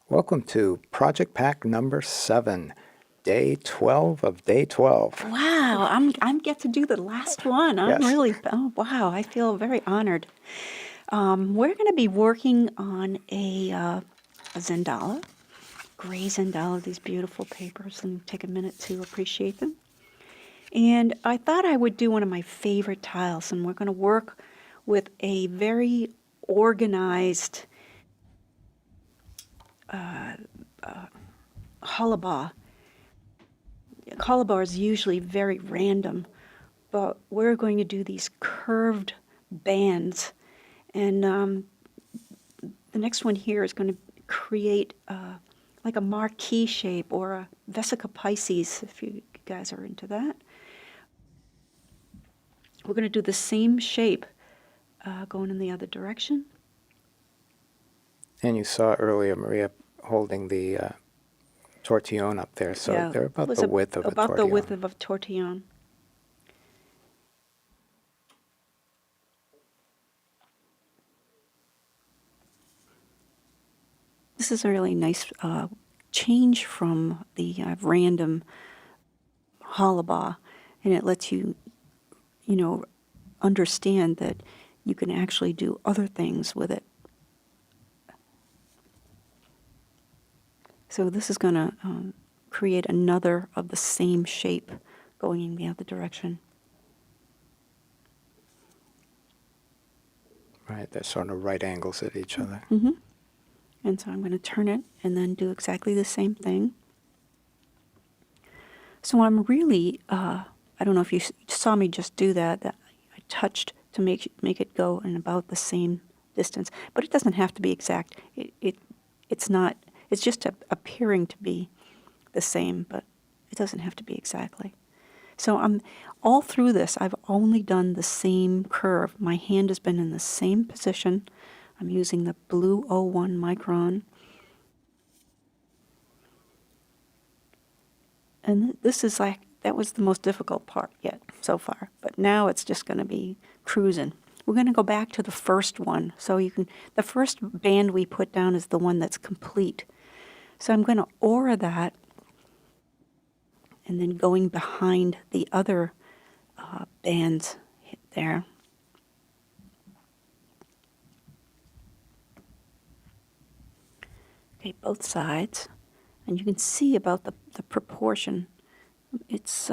Welcome to Project Pack number 7, day 12 of day 12. Wow, I'm get to do the last one. Yes. Oh wow, I feel very honored. We're going to be working on a Zendala, gray Zendala, these beautiful papers, and take a minute to appreciate them. And I thought I would do one of my favorite tiles, and we're going to work with a very organized hollabah. Hollabah is usually very random, but we're going to do these curved bands. And the next one here is going to create like a marquee shape or a vesica Pisces, if you guys are into that. We're going to do the same shape going in the other direction. And you saw earlier Maria holding the tortillon up there, so Yeah, they're it about was the width of a tortillon. about the width of a tortillon. This is a really nice change from the random hollabah, and it lets you, understand that you can actually do other things with it. So this is going to create another of the same shape going in the other direction. Right, they're sort of right angles at each other. Mm-hmm. And so I'm going to turn it and then do exactly the same thing. So I'm really, I don't know if you saw me just do that I touched to make it go in about the same distance, but it doesn't have to be exact. It's not, it's just appearing to be the same, but it doesn't have to be exactly. So I'm all through this, I've only done the same curve. My hand has been in the same position. I'm using the blue 01 micron. And this is like, that was the most difficult part yet so far. But now it's just going to be cruising. We're going to go back to the first one. So the first band we put down is the one that's complete. So I'm going to aura that and then going behind the other bands there. Okay, both sides. And you can see about the proportion. It's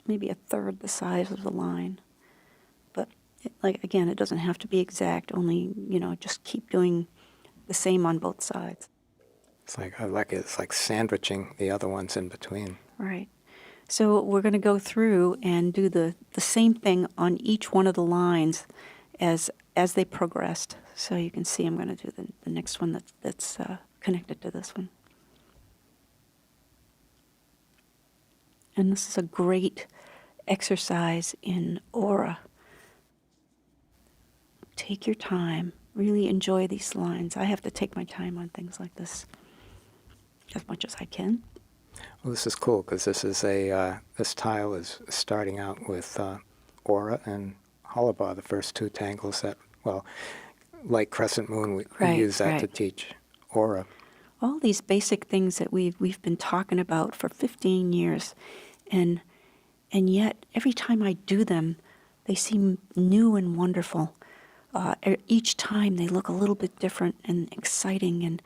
maybe a third the size of the line. But again, it doesn't have to be exact, only, just keep doing the same on both sides. It's like sandwiching the other ones in between. Right. So we're going to go through and do the same thing on each one of the lines as they progressed. So you can see I'm going to do the next one that's connected to this one. And this is a great exercise in aura. Take your time. Really enjoy these lines. I have to take my time on things like this as much as I can. Well, this is cool because this tile is starting out with aura and hollabah, the first two tangles that, like crescent moon, we use that to teach aura. All these basic things that we've been talking about for 15 years, and yet every time I do them, they seem new and wonderful. Each time they look a little bit different and exciting, and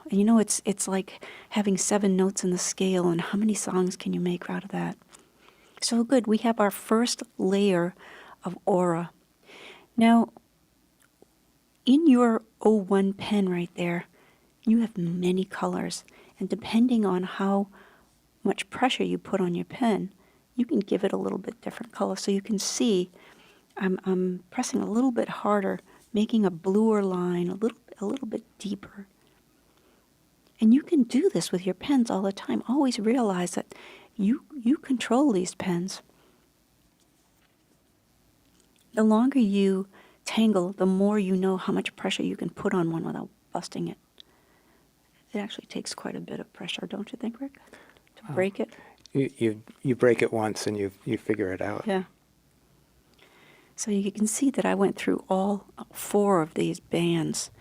it's like having 7 notes in the scale, and how many songs can you make out of that? So good, we have our first layer of aura. Now, in your 01 pen right there, you have many colors, and depending on how much pressure you put on your pen, you can give it a little bit different color. So you can see I'm pressing a little bit harder, making a bluer line, a little bit deeper. And you can do this with your pens all the time. Always realize that you control these pens. The longer you tangle, the more you know how much pressure you can put on one without busting it. It actually takes quite a bit of pressure, don't you think, Rick, to break it? You break it once and you figure it out. Yeah. So you can see that I went through all 4 of these bands.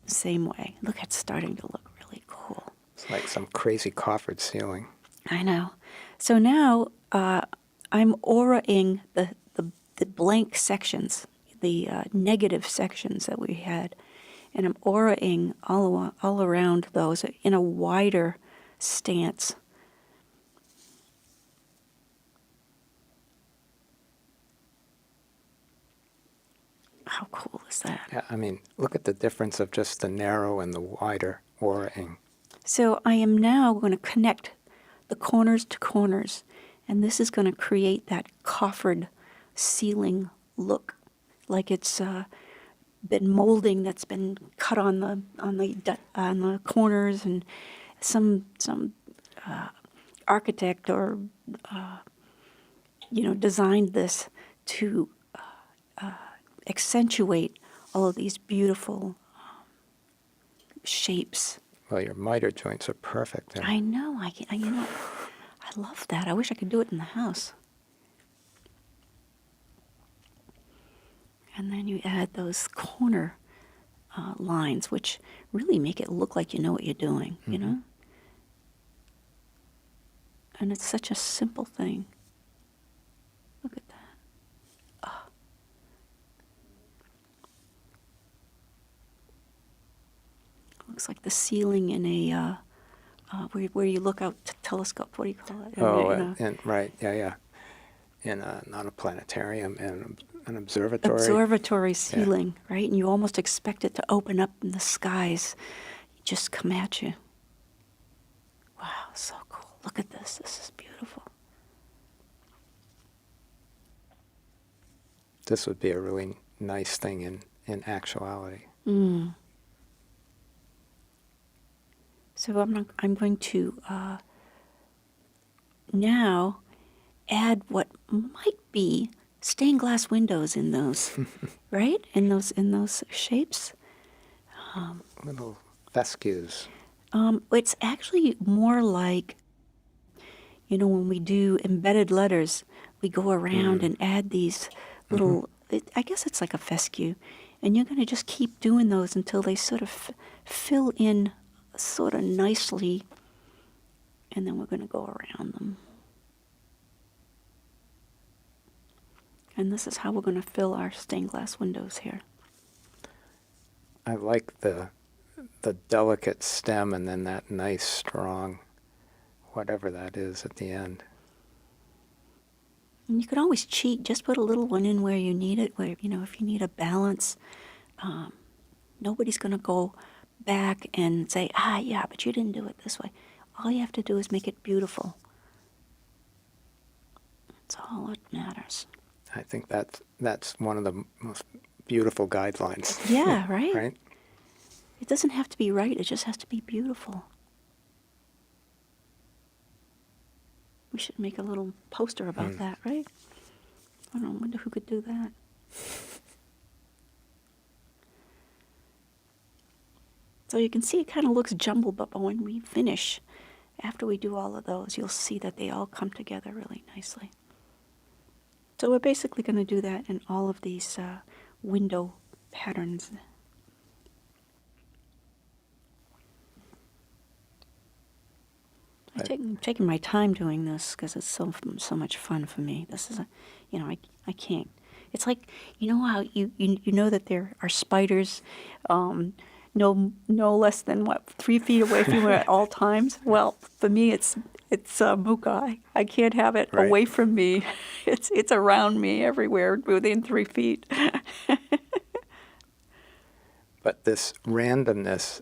same way. Look, it's starting to look really cool. It's like some crazy coffered ceiling. I know. So now I'm auraing the blank sections, the negative sections that we had, and I'm auraing all around those in a wider stance. How cool is that? Yeah, I mean, look at the difference of just the narrow and the wider auraing. So I am now going to connect the corners to corners, and this is going to create that coffered ceiling look, like it's been molding that's been cut on the corners, and some architect or designed this to accentuate all of these beautiful shapes. Well, your miter joints are perfect. I know. I love that. I wish I could do it in the house. And then you add those corner lines, which really make it look like you know what you're doing, you know? And it's such a simple thing. Look at that. Oh. Looks like the ceiling in a, where you look out telescope. What do you call it? Right, yeah. In not a planetarium, in an observatory. Observatory ceiling, yeah. Right? And you almost expect it to open up in the skies, just come at you. Wow, so cool. Look at this. This is beautiful. This would be a really nice thing in actuality. Mm. So I'm going to now add what might be stained glass windows in those, right? In those shapes. Little fescues. It's actually more like, when we do embedded letters, we go around and add these little, I guess it's like a fescue. And you're going to just keep doing those until they sort of fill in sort of nicely. And then we're going to go around them. And this is how we're going to fill our stained glass windows here. I like the delicate stem and then that nice strong whatever that is at the end. And you can always cheat. Just put a little one in where you need it, where, if you need a balance, nobody's going to go back and say, yeah, but you didn't do it this way. All you have to do is make it beautiful. That's all that matters. I think that's one of the most beautiful guidelines. Yeah, right? Right? It doesn't have to be right. It just has to be beautiful. We should make a little poster about that, right? I don't know. I wonder who could do that. So you can see it kind of looks jumbled, but when we finish, after we do all of those, you'll see that they all come together really nicely. So we're basically going to do that in all of these window patterns. I'm taking my time doing this because it's so much fun for me. This is I can't. It's like, how you know that there are spiders no less than 3 feet away from you at all times? Well, for me it's mukai. I can't have it away from me. It's around me everywhere within 3 feet. But this randomness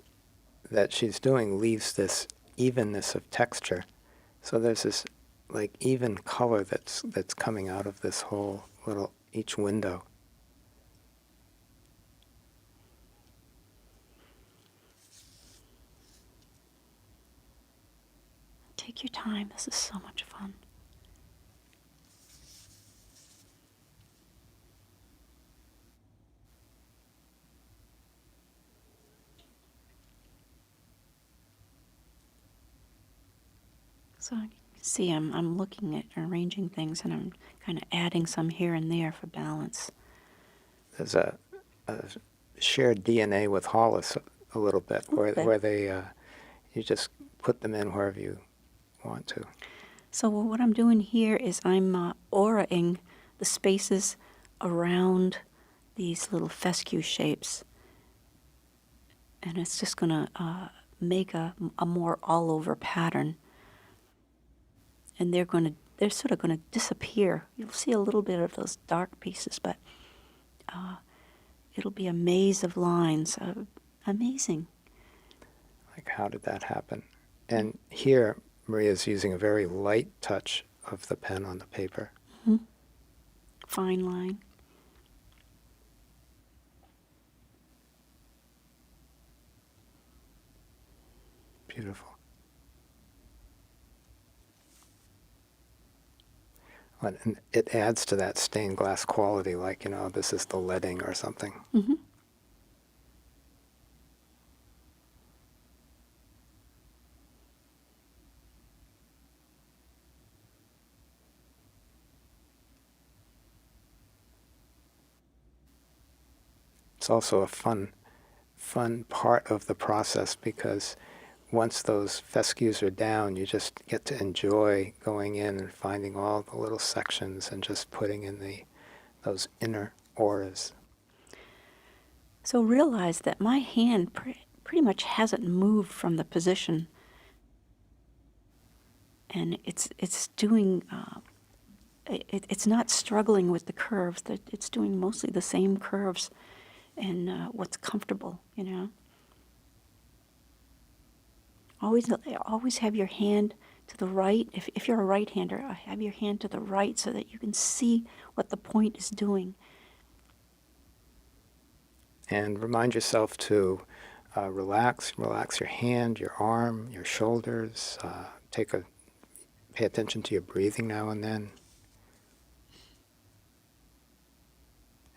that she's doing leaves this evenness of texture. So there's this like even color that's coming out of this whole little each window. Take your time. This is so much fun. So you can see I'm looking at arranging things, and I'm kind of adding some here and there for balance. There's a shared DNA with Hollis a little bit, A little bit. where they you just put them in wherever you want to. So what I'm doing here is I'm auraing the spaces around these little fescue shapes. And it's just going to make a more all-over pattern. And they're sort of going to disappear. You'll see a little bit of those dark pieces, but it'll be a maze of lines. Amazing. Like, how did that happen? And here, Maria's using a very light touch of the pen on the paper. Mm-hmm. Fine line. Beautiful. And it adds to that stained glass quality, like, this is the leading or something. Mm-hmm. It's also a fun part of the process, because once those fescues are down, you just get to enjoy going in and finding all the little sections and just putting in those inner auras. So realize that my hand pretty much hasn't moved from the position, and it's doing. It's not struggling with the curves. That it's doing mostly the same curves, and what's comfortable, Always have your hand to the right. If you're a right-hander, have your hand to the right so that you can see what the point is doing. And remind yourself to relax your hand, your arm, your shoulders. Pay attention to your breathing now and then.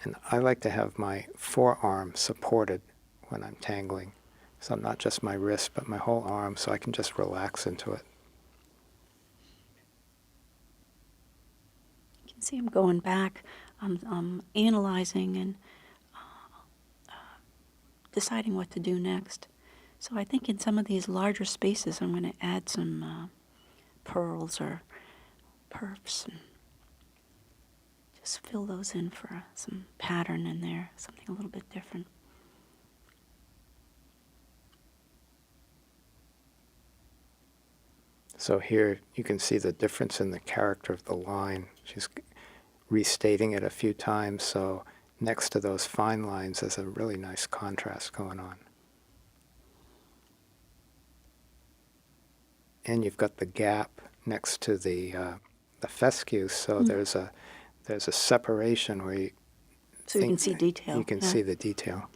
And I like to have my forearm supported when I'm tangling. So not just my wrist, but my whole arm, so I can just relax into it. You can see I'm going back. I'm analyzing and deciding what to do next. So I think in some of these larger spaces, I'm going to add some pearls or perfs and just fill those in for some pattern in there, something a little bit different. So here you can see the difference in the character of the line. She's restating it a few times, so next to those fine lines there's a really nice contrast going on. And you've got the gap next to the fescue, so there's a separation where you can see detail. You can see the detail.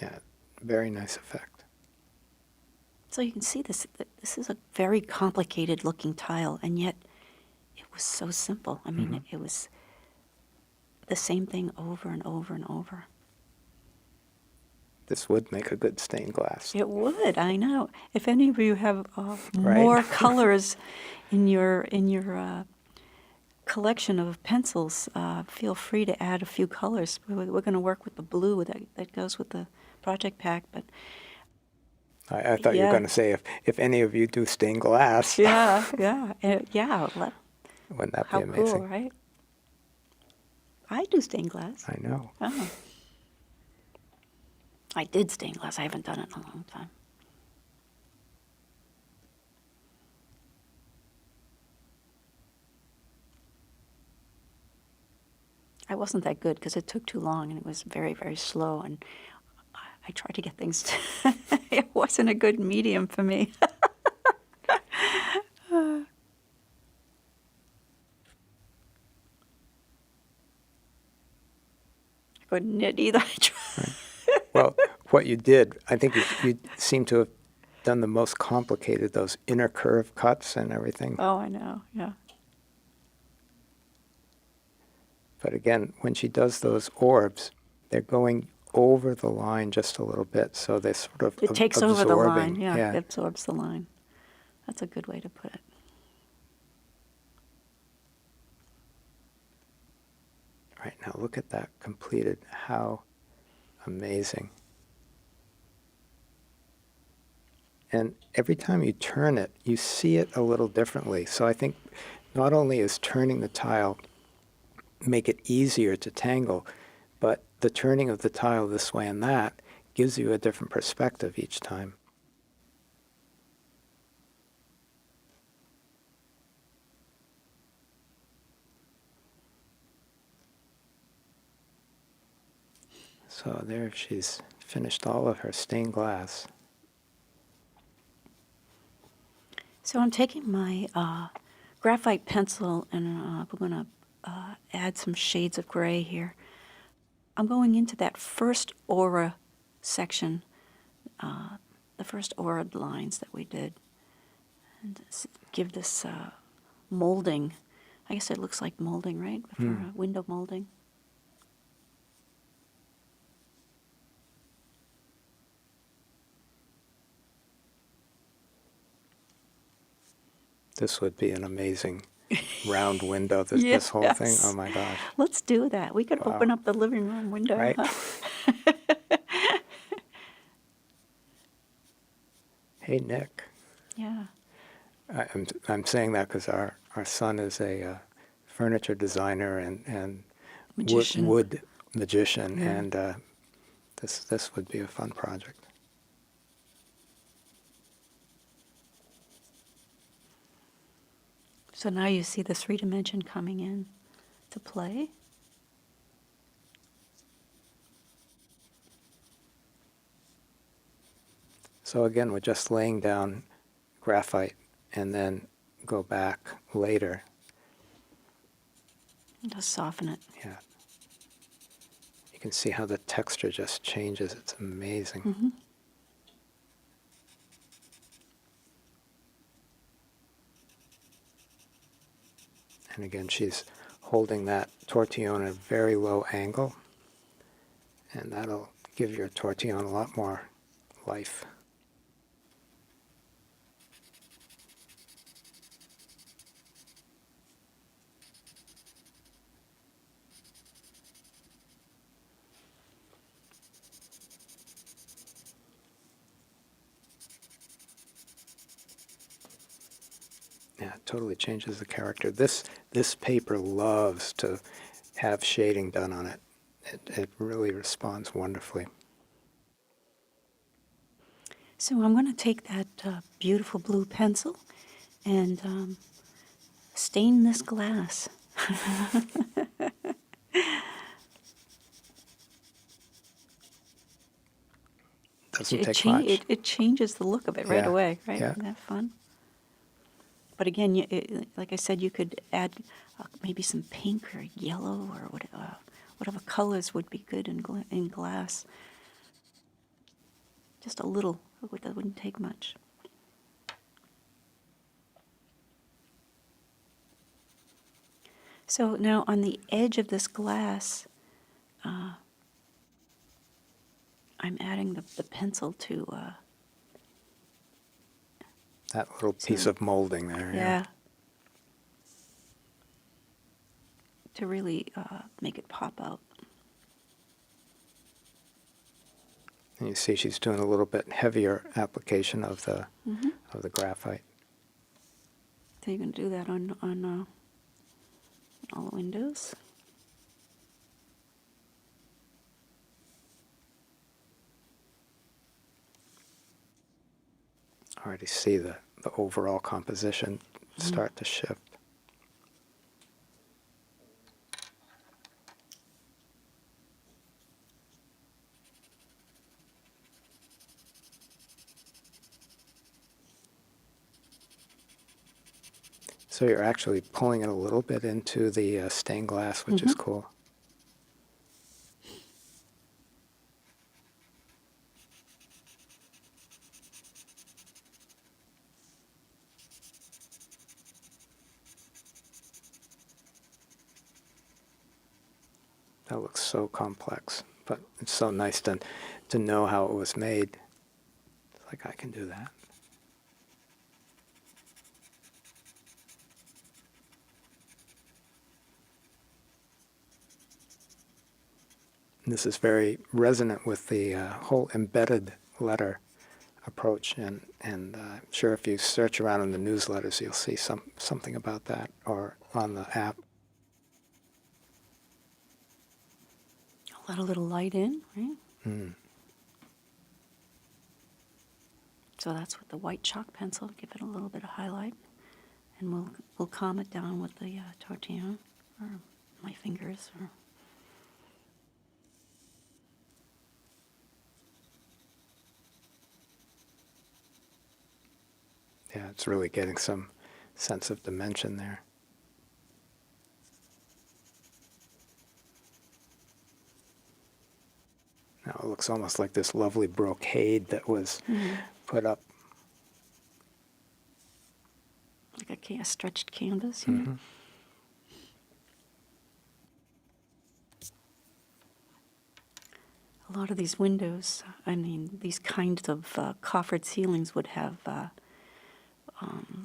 Yeah, very nice effect. So you can see this is a very complicated looking tile, and yet it was so simple. I mean, it was the same thing over and over and over. This would make a good stained glass. It would, I know. If any of you have more colors in your collection of pencils, feel free to add a few colors. We're going to work with the blue that goes with the project pack, but I thought you were going to say if any of you do stained glass. Yeah. Wouldn't that be amazing? How cool, right? I do stained glass. I know. Oh. I did stained glass. I haven't done it in a long time. I wasn't that good because it took too long and it was very, very slow. And I tried to get things it wasn't a good medium for me. I couldn't knit either. Well, what you did, I think you seem to have done the most complicated, those inner curve cuts and everything. Oh, I know, yeah. But again, when she does those orbs, they're going over the line just a little bit, so they sort of It takes absorbing. over the line, yeah, it absorbs the line. That's a good way to put it. Right, now look at that completed. How amazing. And every time you turn it, you see it a little differently. So I think not only is turning the tile make it easier to tangle, but the turning of the tile this way and that gives you a different perspective each time. So there she's finished all of her stained glass. So I'm taking my graphite pencil and we're going to add some shades of gray here. I'm going into that first aura section, the first aura lines that we did, and give this molding. I guess it looks like molding, right? For window molding. This would be an amazing round window, this whole thing. Oh my gosh. Let's do that. We could Wow. open up the living room window. Right? Huh? Hey, Nick. Yeah. I'm saying that because our son is a furniture designer and Magician. wood magician, Yeah. and this would be a fun project. So now you see the 3 dimension coming in to play. So again, we're just laying down graphite and then go back later. And just soften it. Yeah. You can see how the texture just changes. It's amazing. Mm-hmm. And again, she's holding that tortillon at a very low angle, and that'll give your tortillon a lot more life. Yeah, it totally changes the character. This paper loves to have shading done on it. It really responds wonderfully. So I'm going to take that beautiful blue pencil and stain this glass. Doesn't take much. It changes the look of it right Yeah, away, right? yeah. Isn't that fun? But again, like I said, you could add maybe some pink or yellow or whatever colors would be good in glass. Just a little. That wouldn't take much. So now on the edge of this glass, I'm adding the pencil to... That little piece of molding there. yeah. To really make it pop out. And you see she's doing a little bit heavier application of the graphite. So you're going to do that on all the windows. I already see the overall composition start to shift. So you're actually pulling it a little bit into the stained glass, which is cool. That looks so complex, but it's so nice to know how it was made. It's like, I can do that. And this is very resonant with the whole embedded letter approach, and I'm sure if you search around in the newsletters, you'll see something about that, or on the app. Let a little light in, right? Mm. So that's with the white chalk pencil. Give it a little bit of highlight, and we'll calm it down with the tortilla or my fingers. Or Yeah, it's really getting some sense of dimension there. Now it looks almost like this lovely brocade that was put up. like a stretched canvas, you know? A lot of these windows, I mean, these kinds of coffered ceilings would have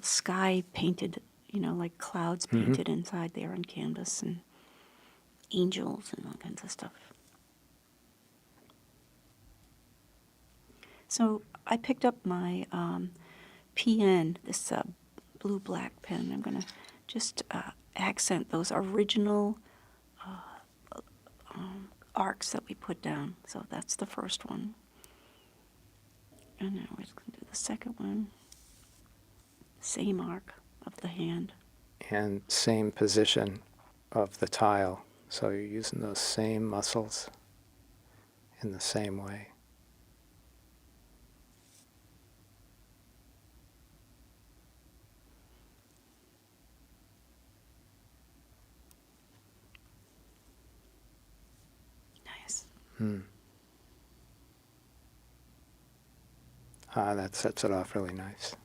sky painted, you know, like clouds painted inside there on canvas, and angels and all kinds of stuff. So I picked up my PN, this blue-black pen. I'm going to just accent those original arcs that we put down. So that's the first one. And now we're just going to do the second one. Same arc of the hand. And same position of the tile. So you're using those same muscles in the same way. Nice. That sets it off really nice.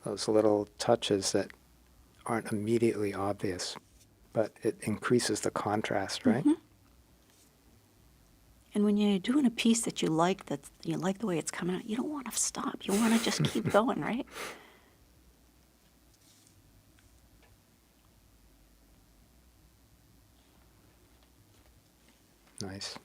Those little touches that aren't immediately obvious, but it increases the contrast, right? And when you're doing a piece that you like the way it's coming out, you don't want to stop. You want to just keep going, right? Nice.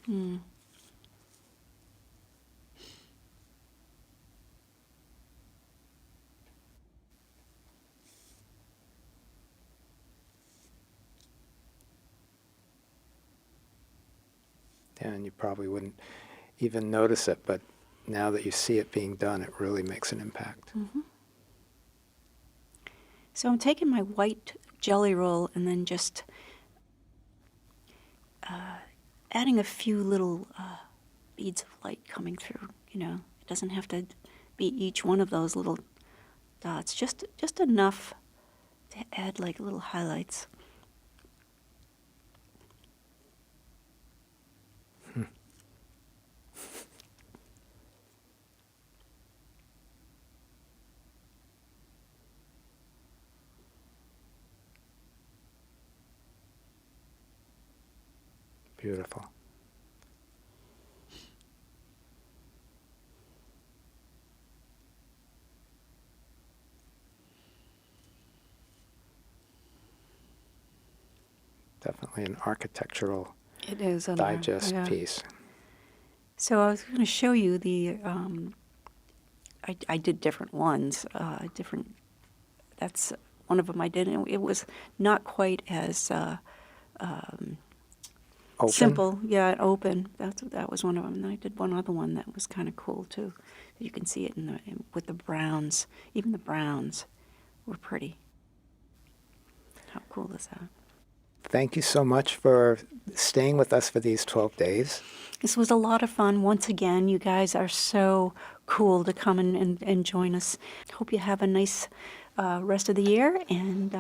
Yeah, and you probably wouldn't even notice it, but now that you see it being done, it really makes an impact. So I'm taking my white jelly roll and then just adding a few little beads of light coming through. You know, it doesn't have to be each one of those little dots. Just enough to add like little highlights. Beautiful. Definitely an architectural It is a digest piece. So I was going to show you the. I did different ones. That's one of them I did, and it was not quite as Open? simple. Yeah, open. That was one of them. And then I did one other one that was kind of cool too. You can see it with the browns. Even the browns were pretty. How cool is that? Thank you so much for staying with us for these 12 days. This was a lot of fun. Once again, you guys are so cool to come and join us. Hope you have a nice rest of the year, and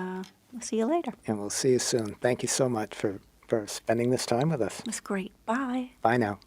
we'll see you later. And we'll see you soon. Thank you so much for spending this time with us. It was great. Bye. Bye now.